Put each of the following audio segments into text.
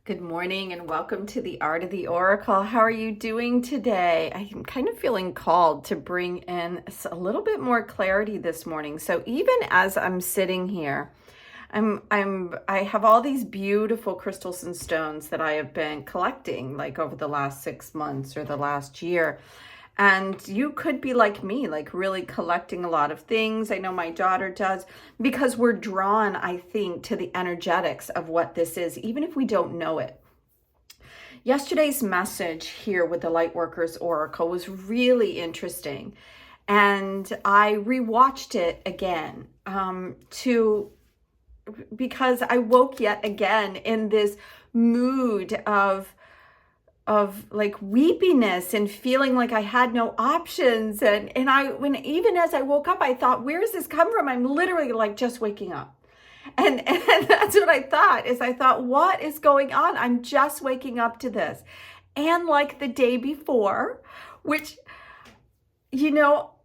Good morning and welcome to the Art of the Oracle. How are you doing today? I'm kind of feeling called to bring in a little bit more clarity this morning. So even as I'm sitting here, I have all these beautiful crystals and stones that I have been collecting like over the last 6 months or the last year. And you could be like me, like really collecting a lot of things. I know my daughter does, because we're drawn, I think, to the energetics of what this is, even if we don't know it. Yesterday's message here with the Lightworkers Oracle was really interesting. And I rewatched it again because I woke yet again in this mood of like weepiness and feeling like I had no options. And even as I woke up, I thought, where does this come from? I'm literally like just waking up. And that's what I thought, what is going on? I'm just waking up to this. And like the day before, which,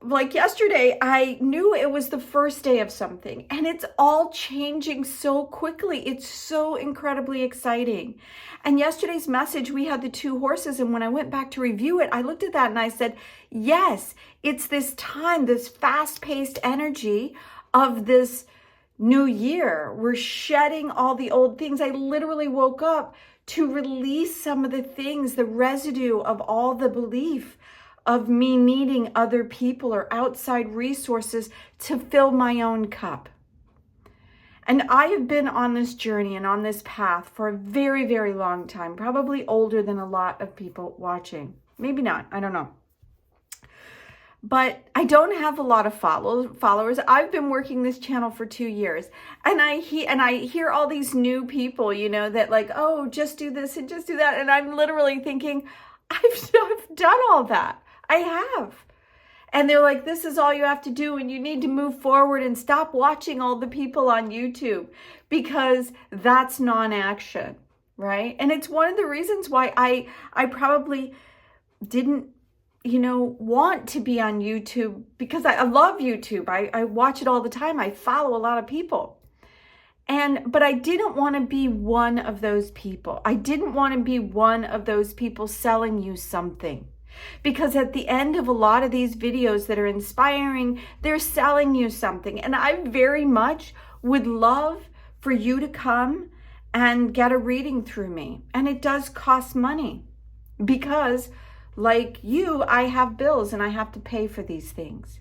like yesterday, I knew it was the first day of something, and it's all changing so quickly. It's so incredibly exciting. And yesterday's message, we had the 2 horses, and when I went back to review it, I looked at that and I said, yes, it's this time, this fast-paced energy of this new year. We're shedding all the old things. I literally woke up to release some of the things, the residue of all the belief of me needing other people or outside resources to fill my own cup. And I have been on this journey and on this path for a very, very long time, probably older than a lot of people watching. Maybe not, I don't know. But I don't have a lot of followers. I've been working this channel for 2 years, and I hear all these new people, that like, oh, just do this and just do that. And I'm literally thinking, I've done all that. I have. And they're like, this is all you have to do, and you need to move forward and stop watching all the people on YouTube, because that's non-action, right? And it's one of the reasons why I probably didn't, want to be on YouTube, because I love YouTube. I watch it all the time. I follow a lot of people. But I didn't want to be one of those people. I didn't want to be one of those people selling you something. Because at the end of a lot of these videos that are inspiring, they're selling you something. And I very much would love for you to come and get a reading through me. And it does cost money, because like you, I have bills and I have to pay for these things.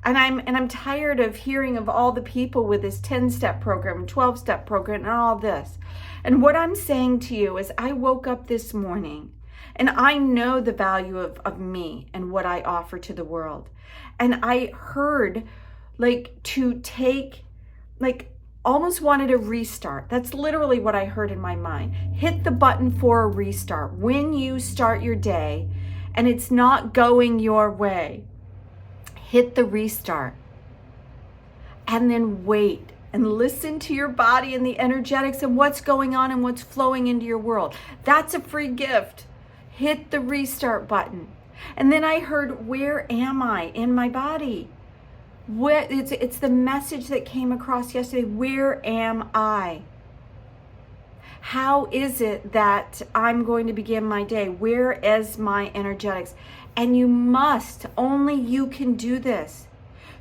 And I'm tired of hearing of all the people with this 10-step program, 12-step program, and all this. And what I'm saying to you is, I woke up this morning and I know the value of me and what I offer to the world. And I heard almost wanted a restart. That's literally what I heard in my mind. Hit the button for a restart. When you start your day and it's not going your way, hit the restart. And then wait and listen to your body and the energetics and what's going on and what's flowing into your world. That's a free gift. Hit the restart button. And then I heard, where am I in my body? It's the message that came across yesterday. Where am I? How is it that I'm going to begin my day? Where is my energetics? And only you can do this.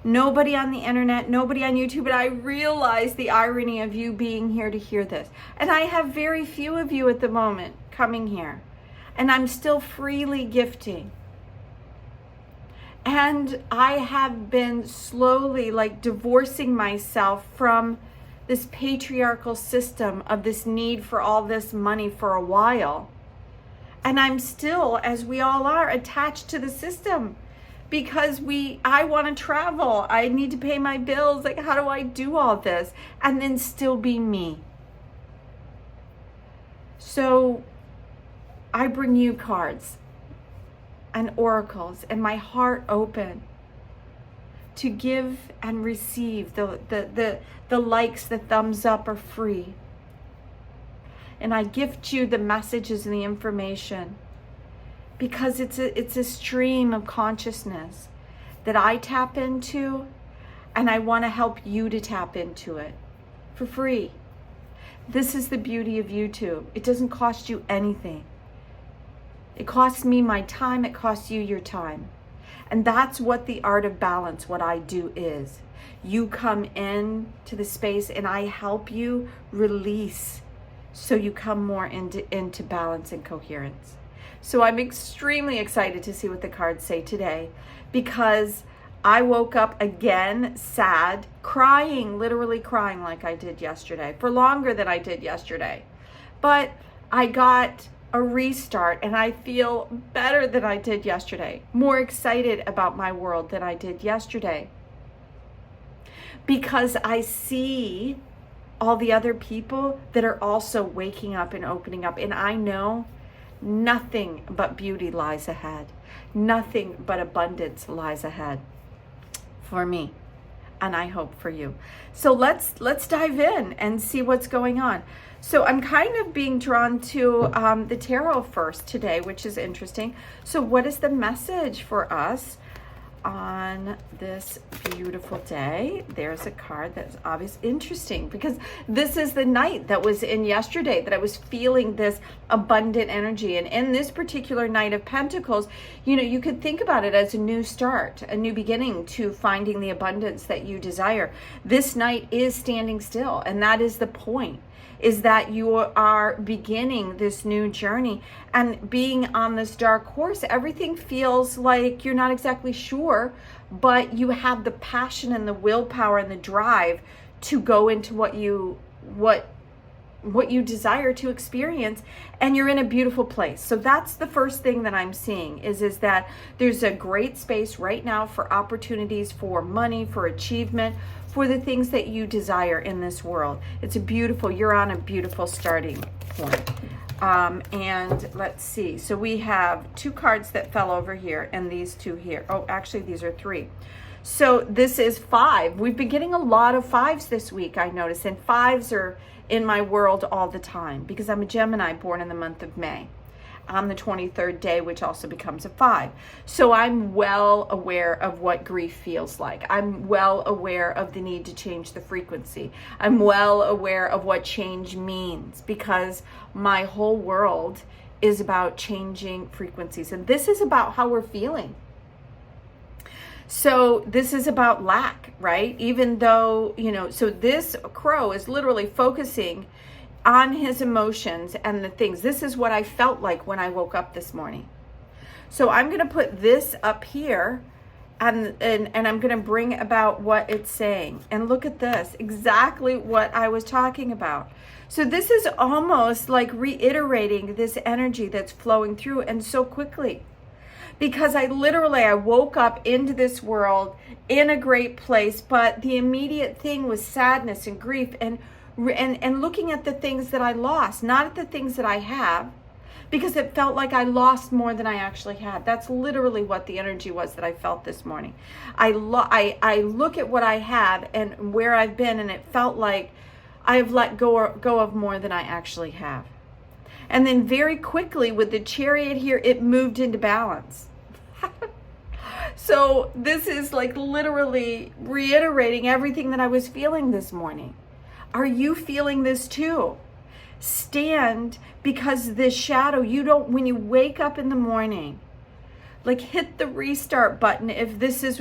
Nobody on the internet, nobody on YouTube, but I realize the irony of you being here to hear this. And I have very few of you at the moment coming here. And I'm still freely gifting. And I have been slowly divorcing myself from this patriarchal system of this need for all this money for a while. And I'm still, as we all are, attached to the system, because I want to travel. I need to pay my bills. How do I do all this and then still be me? So I bring you cards and oracles and my heart open to give and receive. The likes, the thumbs up are free. And I gift you the messages and the information, because it's a stream of consciousness that I tap into, and I want to help you to tap into it for free. This is the beauty of YouTube. It doesn't cost you anything. It costs me my time. It costs you your time. And that's what the art of balance, what I do is. You come in to the space and I help you release so you come more into balance and coherence. So I'm extremely excited to see what the cards say today, because I woke up again sad, crying, literally crying like I did yesterday, for longer than I did yesterday. But I got a restart and I feel better than I did yesterday, more excited about my world than I did yesterday, because I see all the other people that are also waking up and opening up, and I know nothing but beauty lies ahead. Nothing but abundance lies ahead for me, and I hope for you. So let's dive in and see what's going on. So I'm kind of being drawn to the tarot first today, which is interesting. So what is the message for us on this beautiful day? There's a card that's obviously interesting, because this is the night that was in yesterday that I was feeling this abundant energy. And in this particular Knight of Pentacles, you know, you could think about it as a new start, a new beginning to finding the abundance that you desire. This night is standing still, and that is the point, is that you are beginning this new journey and being on this dark horse. Everything feels like you're not exactly sure, but you have the passion and the willpower and the drive to go into what you desire to experience, and you're in a beautiful place. So that's the first thing that I'm seeing is that there's a great space right now for opportunities, for money, for achievement, for the things that you desire in this world. It's you're on a beautiful starting point. And let's see. So we have two cards that fell over here and these two here. Oh, actually these are three. So this is 5. We've been getting a lot of 5s this week, I noticed. And 5s are in my world all the time because I'm a Gemini born in the month of May, on the 23rd day, which also becomes a 5. So I'm well aware of what grief feels like. I'm well aware of the need to change the frequency. I'm well aware of what change means, because my whole world is about changing frequencies. And this is about how we're feeling. So this is about lack, right? Even though, you know, so this crow is literally focusing on his emotions and the things. This is what I felt like when I woke up this morning. So I'm going to put this up here and I'm going to bring about what it's saying. And look at this, exactly what I was talking about. So this is almost like reiterating this energy that's flowing through, and so quickly. Because I woke up into this world in a great place, but the immediate thing was sadness and grief and looking at the things that I lost, not at the things that I have, because it felt like I lost more than I actually had. That's literally what the energy was that I felt this morning. I look at what I have and where I've been, and it felt like I have let go of more than I actually have. And then very quickly with the Chariot here, it moved into balance. So this is like literally reiterating everything that I was feeling this morning. Are you feeling this too? Stand, because this shadow, when you wake up in the morning, like hit the restart button if this is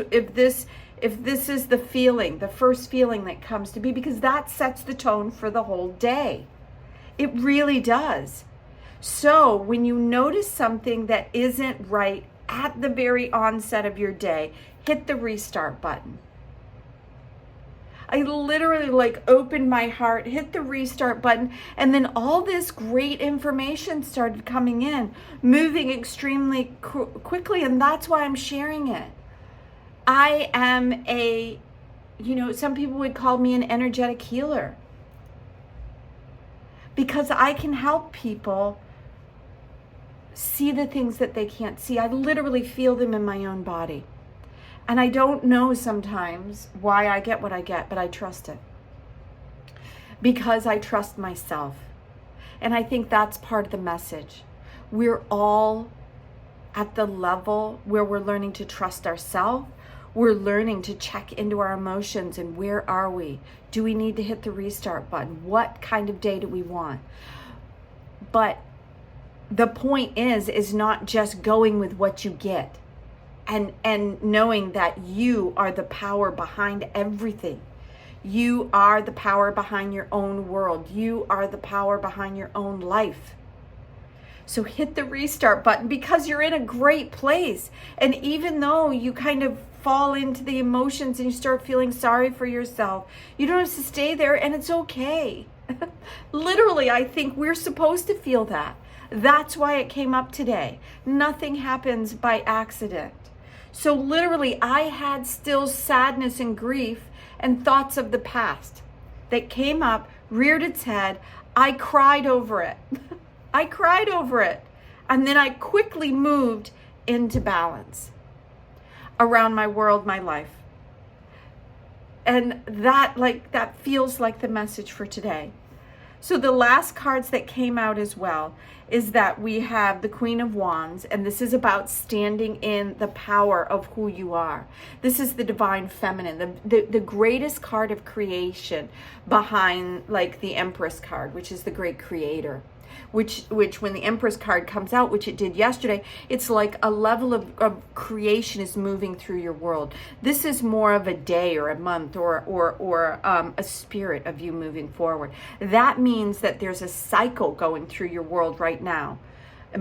the feeling, the first feeling that comes to be, because that sets the tone for the whole day. It really does. So when you notice something that isn't right at the very onset of your day, hit the restart button. I literally opened my heart, hit the restart button, and then all this great information started coming in, moving extremely quickly, and that's why I'm sharing it. I am some people would call me an energetic healer, because I can help people see the things that they can't see. I literally feel them in my own body. And I don't know sometimes why I get what I get, but I trust it. Because I trust myself. And I think that's part of the message. We're all at the level where we're learning to trust ourselves. We're learning to check into our emotions and where are we? Do we need to hit the restart button? What kind of day do we want? But the point is not just going with what you get and knowing that you are the power behind everything. You are the power behind your own world. You are the power behind your own life. So hit the restart button because you're in a great place. And even though you kind of fall into the emotions and you start feeling sorry for yourself, you don't have to stay there, and it's okay. Literally, I think we're supposed to feel that. That's why it came up today. Nothing happens by accident. So literally, I had still sadness and grief and thoughts of the past that came up, reared its head. I cried over it. I cried over it. And then I quickly moved into balance around my world, my life. And that feels like the message for today. So the last cards that came out as well is that we have the Queen of Wands, and this is about standing in the power of who you are. This is the divine feminine, the greatest card of creation behind like the Empress card, which is the great creator. Which when the Empress card comes out, which it did yesterday, it's like a level of creation is moving through your world. This is more of a day or a month or a spirit of you moving forward. That means that there's a cycle going through your world right now,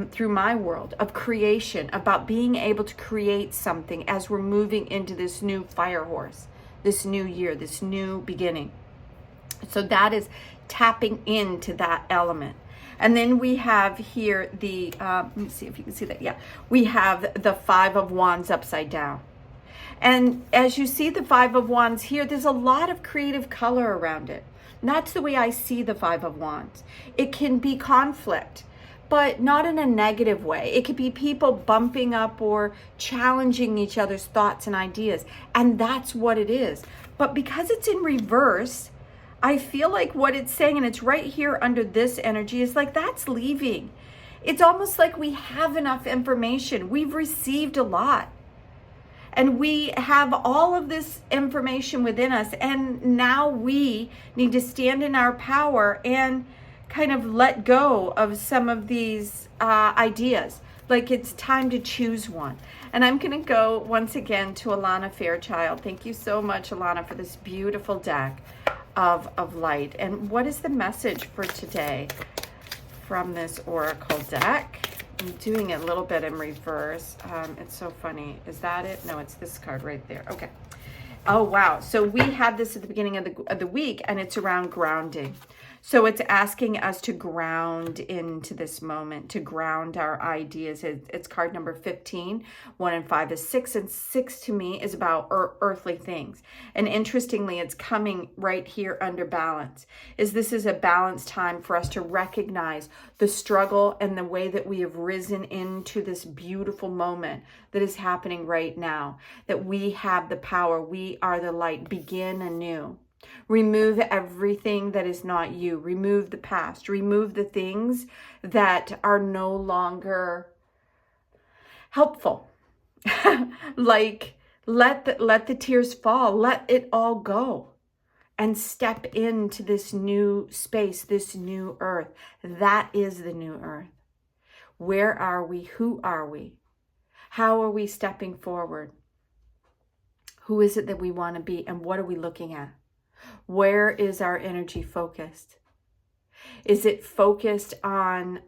through my world, of creation, about being able to create something as we're moving into this new fire horse, this new year, this new beginning. So that is tapping into that element. And then we have here the, let me see if you can see that. Yeah, we have the Five of Wands upside down. And as you see the Five of Wands here, there's a lot of creative color around it. And that's the way I see the Five of Wands. It can be conflict, but not in a negative way. It could be people bumping up or challenging each other's thoughts and ideas. And that's what it is. But because it's in reverse, I feel like what it's saying, and it's right here under this energy, is like that's leaving. It's almost like we have enough information. We've received a lot. And we have all of this information within us. And now we need to stand in our power and kind of let go of some of these ideas. Like it's time to choose one. And I'm going to go once again to Alana Fairchild. Thank you so much, Alana, for this beautiful deck of light. And what is the message for today from this oracle deck? I'm doing it a little bit in reverse. It's so funny. Is that it? No, it's this card right there. Okay. Oh, wow. So we had this at the beginning of the week, and it's around grounding. So it's asking us to ground into this moment, to ground our ideas. It's card number 15. 1 and 5 is 6, and 6 to me is about earthly things. And interestingly, it's coming right here under balance. This is a balanced time for us to recognize the struggle and the way that we have risen into this beautiful moment that is happening right now, that we have the power. We are the light. Begin anew. Remove everything that is not you. Remove the past. Remove the things that are no longer helpful. Like let the tears fall. Let it all go. And step into this new space, this new earth. That is the new earth. Where are we? Who are we? How are we stepping forward? Who is it that we want to be? And what are we looking at? Where is our energy focused? Is it focused on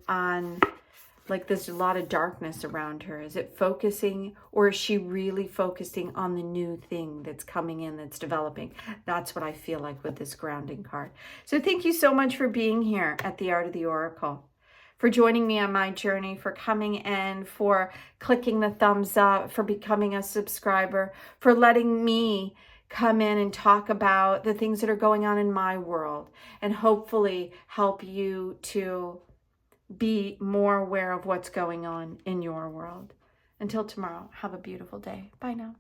like there's a lot of darkness around her? Is it focusing, or is she really focusing on the new thing that's coming in, that's developing? That's what I feel like with this grounding card. So thank you so much for being here at the Art of the Oracle, for joining me on my journey, for coming in, for clicking the thumbs up, for becoming a subscriber, for letting me come in and talk about the things that are going on in my world and hopefully help you to be more aware of what's going on in your world. Until tomorrow, have a beautiful day. Bye now.